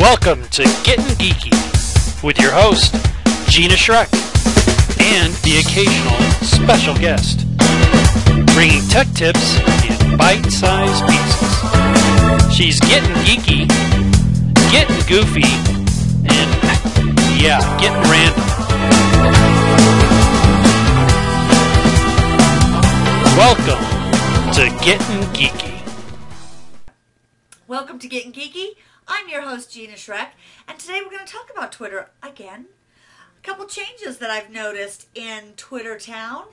Welcome to Gettin Geeky with your host, Gina Schreck, and the occasional special guest, bringing tech tips in bite-sized pieces. She's getting geeky, getting goofy, and, getting random. Welcome to Gettin Geeky. Welcome to Gettin Geeky. I'm your host, Gina Schreck, and today we're going to talk about Twitter again. A couple changes that I've noticed in Twitter town,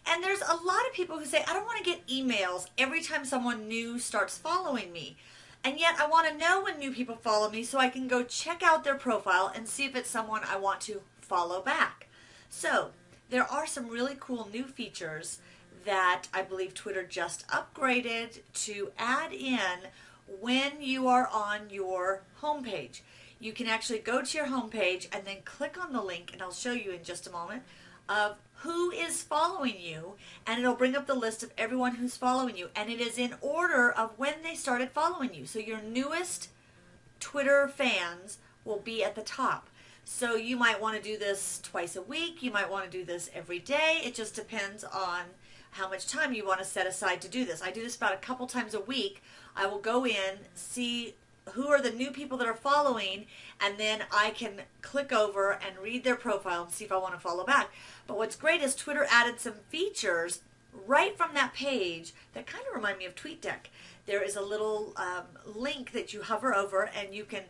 and there's a lot of people who say, I don't want to get emails every time someone new starts following me, and yet I want to know when new people follow me so I can go check out their profile and see if it's someone I want to follow back. So, there are some really cool new features that I believe Twitter just upgraded to add in when you are on your homepage. You can actually go to your homepage and then click on the link, and I'll show you in just a moment, of who is following you, and it'll bring up the list of everyone who's following you, and it is in order of when they started following you. So your newest Twitter fans will be at the top. So you might want to do this twice a week, you might want to do this every day. It just depends on how much time you want to set aside to do this. I do this about a couple times a week. I will go in, see who are the new people that are following, and then I can click over and read their profile and see if I want to follow back. But what's great is Twitter added some features right from that page that kind of remind me of TweetDeck. There is a little link that you hover over, and you can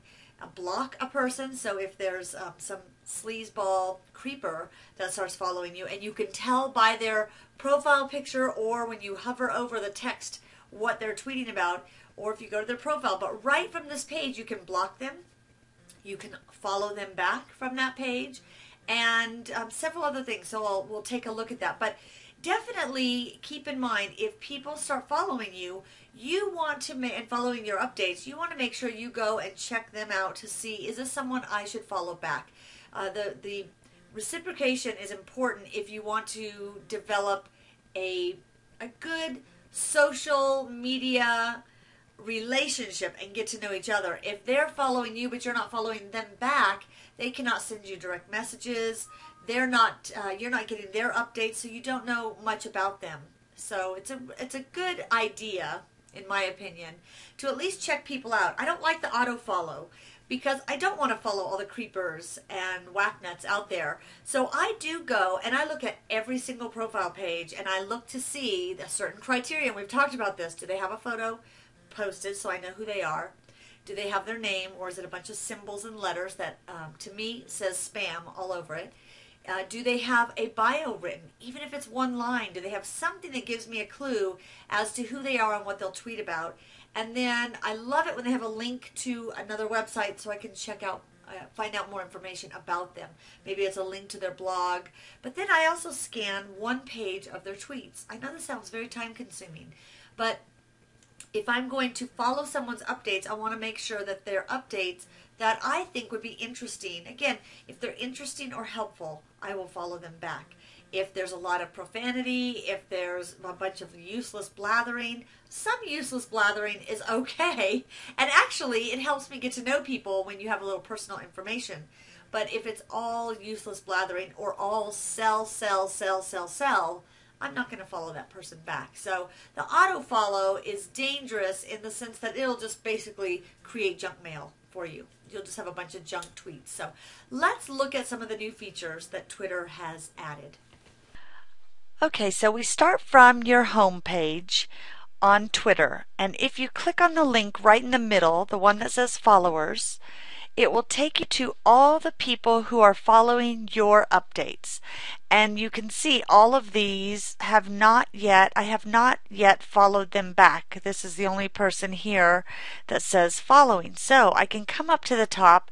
block a person. So if there's some sleazeball creeper that starts following you, and you can tell by their profile picture or when you hover over the text what they're tweeting about, or if you go to their profile. But right from this page you can block them, you can follow them back from that page, and several other things. So we'll take a look at that. But definitely keep in mind, if people start following you, you want to and following your updates, you want to make sure you go and check them out to see, is this someone I should follow back? The reciprocation is important if you want to develop a good social media relationship and get to know each other. If they're following you but you're not following them back, they cannot send you direct messages. You're not getting their updates, so you don't know much about them. So it's a good idea, in my opinion, to at least check people out. I don't like the auto follow, because I don't want to follow all the creepers and whacknuts out there. So I do go and I look at every single profile page, and I look to see a certain criteria. And we've talked about this. Do they have a photo posted so I know who they are? Do they have their name, or is it a bunch of symbols and letters that to me says spam all over it? Do they have a bio written, even if it's one line? Do they have something that gives me a clue as to who they are and what they'll tweet about? And then I love it when they have a link to another website so I can check out, find out more information about them. Maybe it's a link to their blog. But then I also scan one page of their tweets. I know this sounds very time consuming, but if I'm going to follow someone's updates, I want to make sure that their updates that I think would be interesting. Again, if they're interesting or helpful, I will follow them back. If there's a lot of profanity, if there's a bunch of useless blathering, some useless blathering is okay. And actually, it helps me get to know people when you have a little personal information. But if it's all useless blathering or all sell, I'm not going to follow that person back. So the auto follow is dangerous in the sense that it'll just basically create junk mail for you. You'll just have a bunch of junk tweets. So let's look at some of the new features that Twitter has added. Okay, so we start from your home page on Twitter, and if you click on the link right in the middle, the one that says followers, it will take you to all the people who are following your updates. And you can see all of these I have not yet followed them back. This is the only person here that says following. So I can come up to the top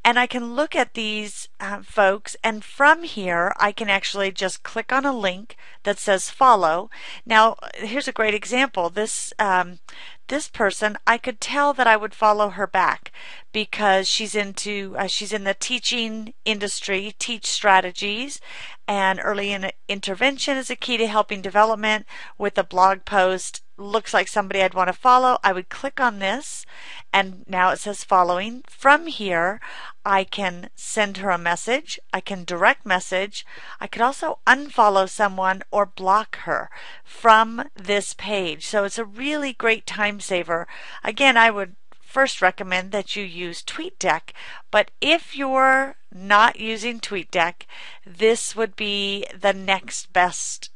and I can look at these folks, and from here I can actually just click on a link that says follow. Now here's a great example. This person, I could tell that I would follow her back because she's in the teaching industry, teach strategies, and early intervention is a key to helping development. With a blog post, looks like somebody I'd want to follow, I would click on this, and now it says following. From here, I can send her a message, I can direct message, I could also unfollow someone or block her from this page. So it's a really great time saver. Again, I would first recommend that you use TweetDeck, but if you're not using TweetDeck, this would be the next best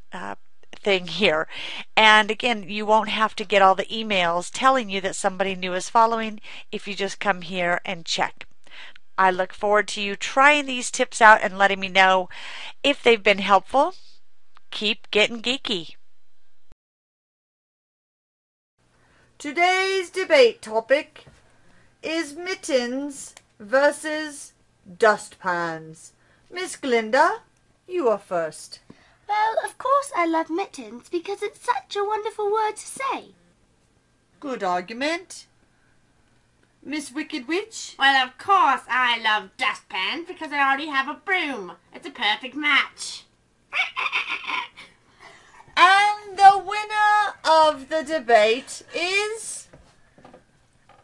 thing here. And again, you won't have to get all the emails telling you that somebody new is following if you just come here and check. I look forward to you trying these tips out and letting me know if they've been helpful. Keep getting geeky. Today's debate topic is mittens versus dustpans. Miss Glinda, you are first. Well, of course I love mittens because it's such a wonderful word to say. Good argument. Miss Wicked Witch? Well, of course I love dustpans because I already have a broom. It's a perfect match. And the winner of the debate is,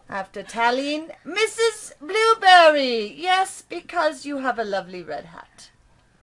after tallying, Mrs. Blueberry. Yes, because you have a lovely red hat.